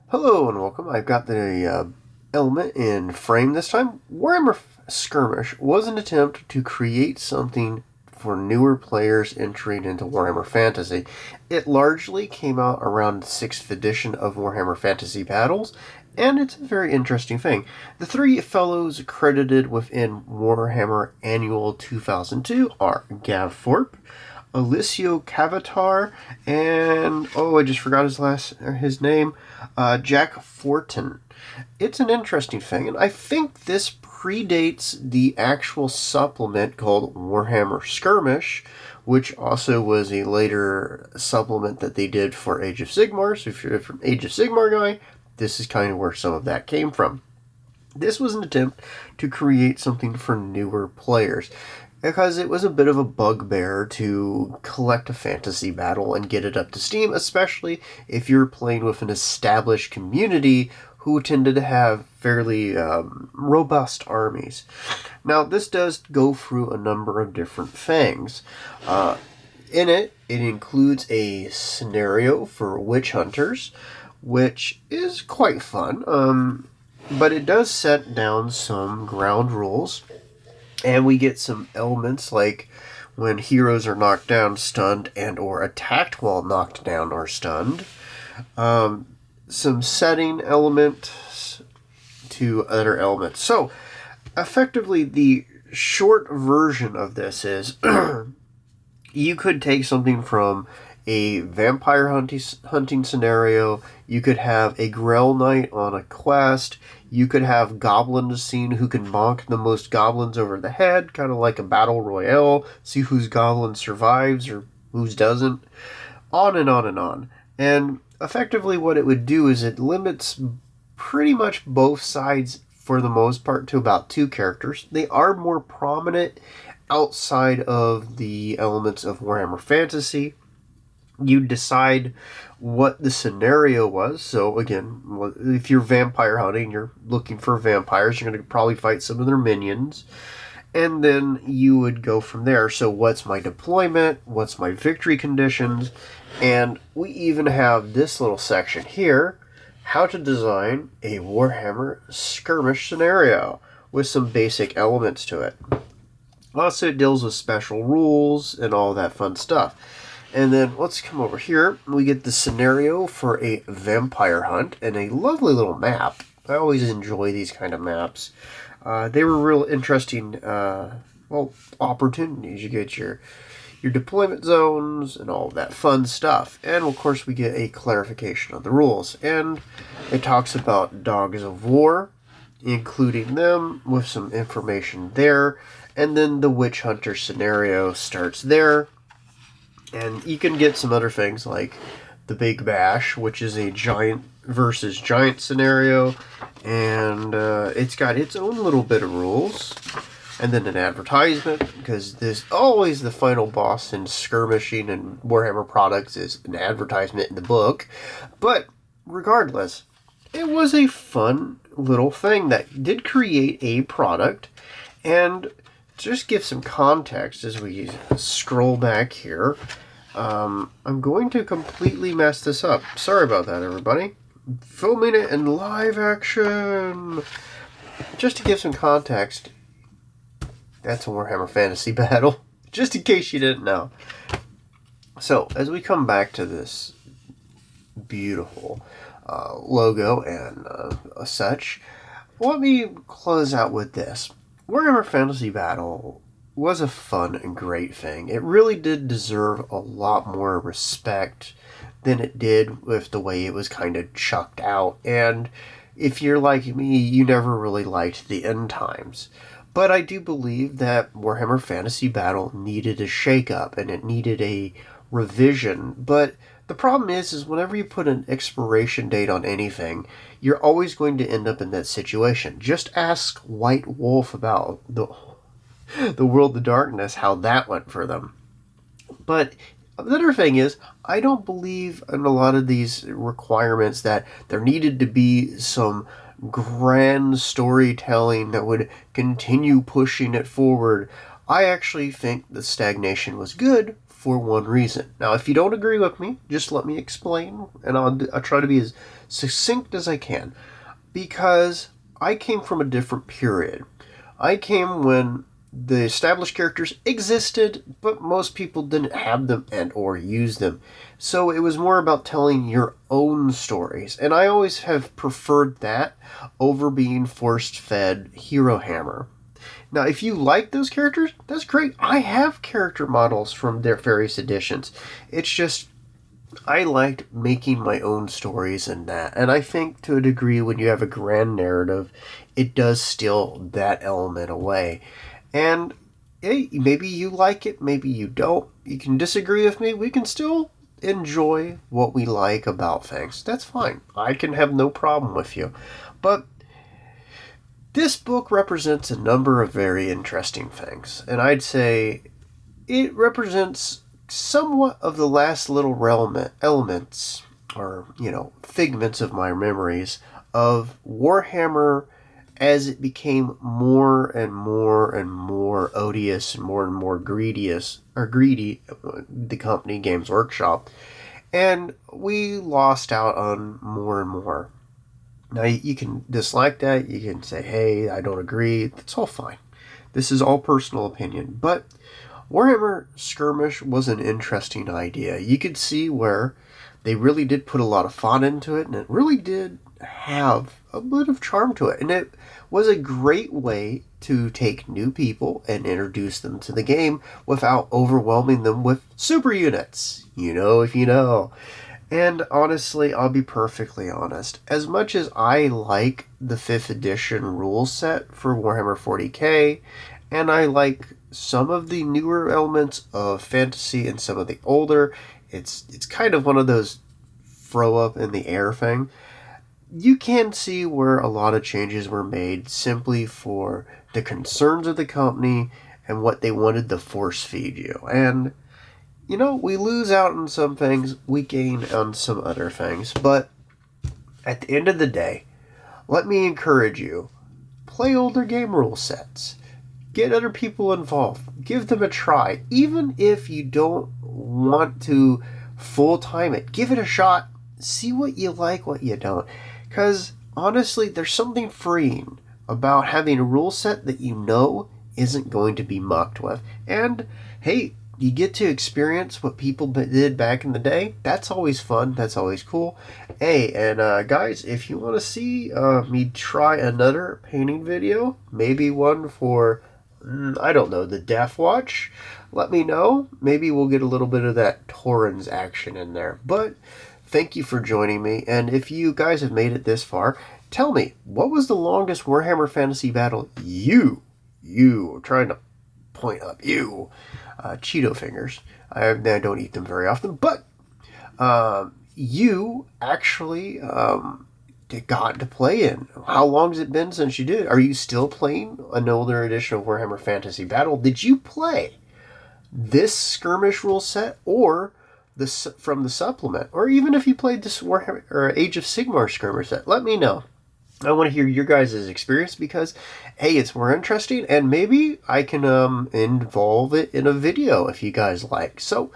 Hello and welcome. I've got the element in frame this time. Warhammer Skirmish was an attempt to create something for newer players entering into Warhammer Fantasy. It largely came out around the 6th edition of Warhammer Fantasy Battles, and it's a very interesting thing. The three fellows credited within Warhammer Annual 2002 are Gav Thorpe, Alessio Cavatar, and I just forgot his name, Jack Fortin. It's an interesting thing, and I think this predates the actual supplement called Warhammer Skirmish, which also was a later supplement that they did for Age of Sigmar. So if you're an Age of Sigmar guy, this is kind of where some of that came from. This was an attempt to create something for newer players, because it was a bit of a bugbear to collect a fantasy battle and get it up to Steam, especially if you're playing with an established community who tended to have fairly robust armies. Now, this does go through a number of different things. In it includes a scenario for witch hunters, which is quite fun, but it does set down some ground rules. And we get some elements like when heroes are knocked down, stunned, and or attacked while knocked down or stunned. Some setting elements to other elements. So, effectively, the short version of this is you could take something from a vampire hunting scenario. You could have a Grell Knight on a quest. You could have goblin scene who can bonk the most goblins over the head, kind of like a battle royale, see whose goblin survives or whose doesn't, on and on and on. And effectively what it would do is it limits pretty much both sides for the most part to about 2 characters. They are more prominent outside of the elements of Warhammer Fantasy. You decide what the scenario was. So again, if you're vampire hunting, you're looking for vampires, you're going to probably fight some of their minions. And then you would go from there. So what's my deployment? What's my victory conditions? And we even have this little section here, how to design a Warhammer Skirmish scenario with some basic elements to it. Also, it deals with special rules and all that fun stuff. And then let's come over here. We get the scenario for a vampire hunt and a lovely little map. I always enjoy these kind of maps. They were real interesting opportunities. You get your deployment zones and all that fun stuff. And of course we get a clarification of the rules. And it talks about dogs of war, including them with some information there. And then the witch hunter scenario starts there. And you can get some other things like the Big Bash, which is a giant versus giant scenario. And it's got its own little bit of rules. And then an advertisement, because there's always the final boss in skirmishing and Warhammer products is an advertisement in the book. But regardless, it was a fun little thing that did create a product. And just give some context as we scroll back here. I'm going to completely mess this up. Sorry about that, everybody. Filming it in live action. Just to give some context, that's a Warhammer Fantasy battle. Just in case you didn't know. So, as we come back to this beautiful logo and such, let me close out with this. Warhammer Fantasy Battle was a fun and great thing. It really did deserve a lot more respect than it did with the way it was kind of chucked out. And if you're like me, you never really liked the end times. But I do believe that Warhammer Fantasy Battle needed a shake-up and it needed a revision. But the problem is whenever you put an expiration date on anything, you're always going to end up in that situation. Just ask White Wolf about the World of Darkness, how that went for them. But the other thing is, I don't believe in a lot of these requirements that there needed to be some grand storytelling that would continue pushing it forward. I actually think the stagnation was good for one reason. Now, if you don't agree with me, just let me explain, and I'll try to be as succinct as I can, because I came from a different period. I came when the established characters existed, but most people didn't have them and or use them. So it was more about telling your own stories. And I always have preferred that over being force-fed Hero Hammer. Now, if you like those characters, that's great. I have character models from their various editions. It's just, I liked making my own stories in that. And I think to a degree when you have a grand narrative, it does steal that element away. And hey, maybe you like it, maybe you don't. You can disagree with me. We can still enjoy what we like about things. That's fine. I can have no problem with you. But this book represents a number of very interesting things. And I'd say it represents somewhat of the last little elements, or, figments of my memories of Warhammer as it became more and more and more odious and more greedy, the company Games Workshop, and we lost out on more and more. Now, you can dislike that, you can say, hey, I don't agree, that's all fine. This is all personal opinion, but Warhammer Skirmish was an interesting idea. You could see where they really did put a lot of thought into it, and it really did have a bit of charm to it. And it was a great way to take new people and introduce them to the game without overwhelming them with super units. You know if you know. And honestly, I'll be perfectly honest. As much as I like the 5th edition rule set for Warhammer 40k, and I like some of the newer elements of fantasy and some of the older, it's kind of one of those throw up in the air thing. You can see where a lot of changes were made simply for the concerns of the company and what they wanted to force feed you. And, we lose out on some things, we gain on some other things. But at the end of the day, let me encourage you, play older game rule sets. Get other people involved. Give them a try. Even if you don't want to full-time it, give it a shot. See what you like, what you don't. Because, honestly, there's something freeing about having a rule set that isn't going to be mucked with. And, hey, you get to experience what people did back in the day. That's always fun. That's always cool. Hey, and guys, if you want to see me try another painting video, maybe one for, I don't know, the Death Watch, let me know. Maybe we'll get a little bit of that Torrens action in there. But thank you for joining me. And if you guys have made it this far, tell me, what was the longest Warhammer Fantasy battle you, I'm trying to point up, Cheeto fingers. I don't eat them very often, but you actually got to play in. How long has it been since you did? Are you still playing an older edition of Warhammer Fantasy Battle? Did you play this Skirmish rule set or from the supplement? Or even if you played this Warhammer or Age of Sigmar Skirmish set, let me know. I want to hear your guys' experience because, hey, it's more interesting, and maybe I can involve it in a video if you guys like. So,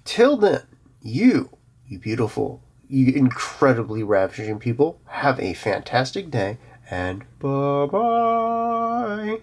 till then, you beautiful, you incredibly ravishing people, have a fantastic day, and bye-bye.